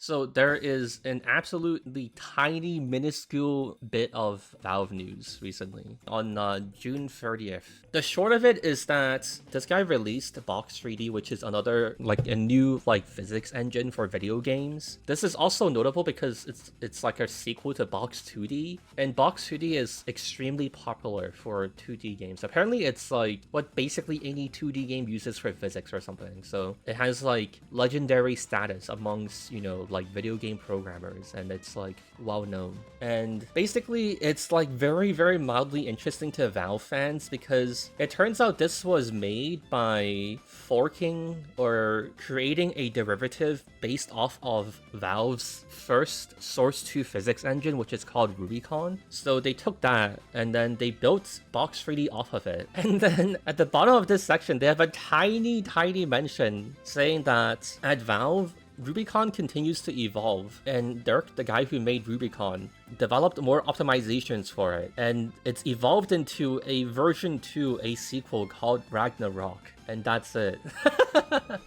So there is an absolutely tiny, minuscule bit of Valve news recently on June 30th. The short of it is that this guy released Box 3D, which is another like a new like physics engine for video games. This is also notable because it's like a sequel to Box 2D, and Box 2D is extremely popular for 2D games. Apparently, it's like what basically any 2D game uses for physics or something. So it has like legendary status amongst, you know, like video game programmers, and it's like well known. And basically it's like very, very mildly interesting to Valve fans because it turns out this was made by forking or creating a derivative based off of Valve's first Source 2 physics engine, which is called Rubicon. So they took that and then they built Box 3D off of it. And then at the bottom of this section, they have a tiny mention saying that at Valve, Rubicon continues to evolve, and Dirk, the guy who made Rubicon, developed more optimizations for it, and it's evolved into a version 2, a sequel called Ragnarok, and that's it.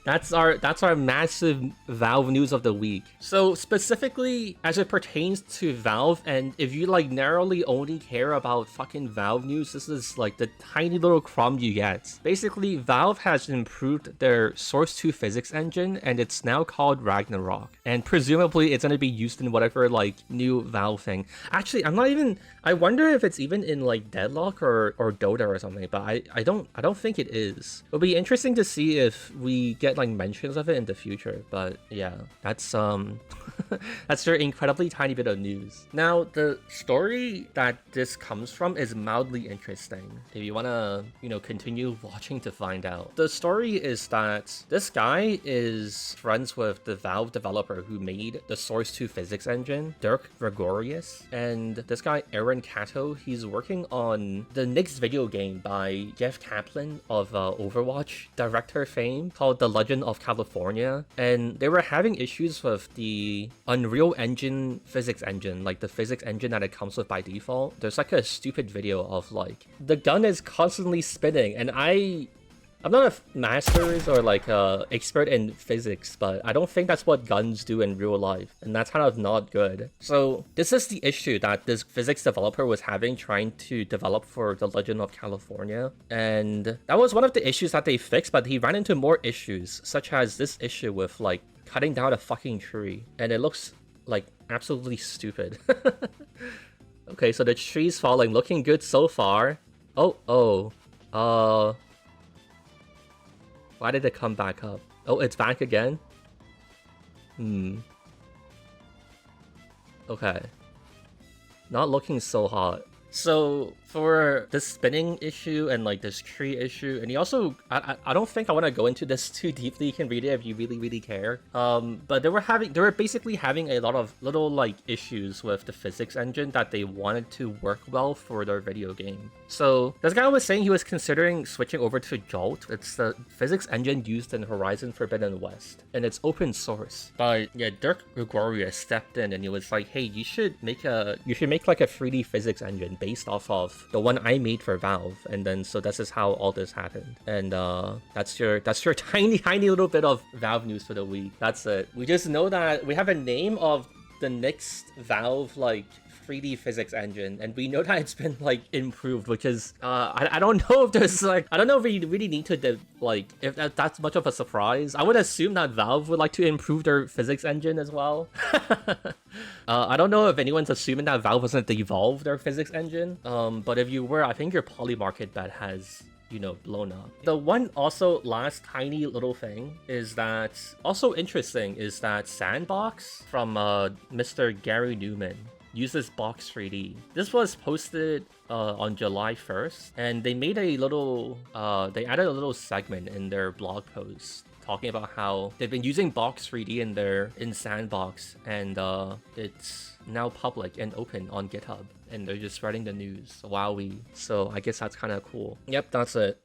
That's our massive Valve news of the week. So specifically as it pertains to Valve, and if you like narrowly only care about fucking Valve news, this is like the tiny little crumb you get. Basically, Valve has improved their Source 2 physics engine, and it's now called Ragnarok, and presumably it's going to be used in whatever like new Valve thing. Actually, I wonder if it's even in like Deadlock or Dota or something, but I don't think it is. It'll be interesting to see if we get like mentions of it in the future, but yeah, that's that's your incredibly tiny bit of news. Now, the story that this comes from is mildly interesting. If you want to, you know, continue watching to find out. The story is that this guy is friends with the Valve developer who made the Source 2 physics engine, Dirk Gregorius, and this guy, Aaron Cato, he's working on the next video game by Jeff Kaplan of Overwatch director fame called The Legend of California, and they were having issues with the Unreal Engine physics engine, like the physics engine that it comes with by default. There's like a stupid video of like the gun is constantly spinning, and I'm not a master or like a expert in physics, but I don't think that's what guns do in real life, and that's kind of not good. So this is the issue that this physics developer was having trying to develop for The Legend of California, and that was one of the issues that they fixed, but he ran into more issues, such as this issue with like cutting down a fucking tree, and it looks like absolutely stupid. Okay, so the tree's falling, looking good so far. Why did it come back up? Oh, it's back again? Okay. Not looking so hot. So for this spinning issue and like this tree issue, and he also, I don't think I want to go into this too deeply. You can read it if you really care. But they were basically having a lot of little like issues with the physics engine that they wanted to work well for their video game. So this guy was saying he was considering switching over to Jolt. It's the physics engine used in Horizon Forbidden West, and it's open source. But yeah, Dirk Gregorius stepped in and he was like, hey, you should make like a 3D physics engine based off of the one I made for Valve. And then so this is how all this happened. And that's your tiny little bit of Valve news for the week. That's it. We just know that we have a name of the next Valve like 3D physics engine, and we know that it's been like improved, which is I don't know if there's like, I don't know if we really need to like if that's much of a surprise. I would assume that Valve would like to improve their physics engine as well. I don't know if anyone's assuming that Valve wasn't evolve their physics engine, but if you were, I think your poly market bet has, you know, blown up. The one also last tiny little thing is that also interesting is that Sandbox from Mr. Gary Newman uses Box 3D. This was posted on July 1st, and they made a little they added a little segment in their blog post talking about how they've been using Box 3D in Sandbox, and it's now public and open on GitHub, and they're just spreading the news. Wowee. So I guess that's kind of cool. Yep, that's it.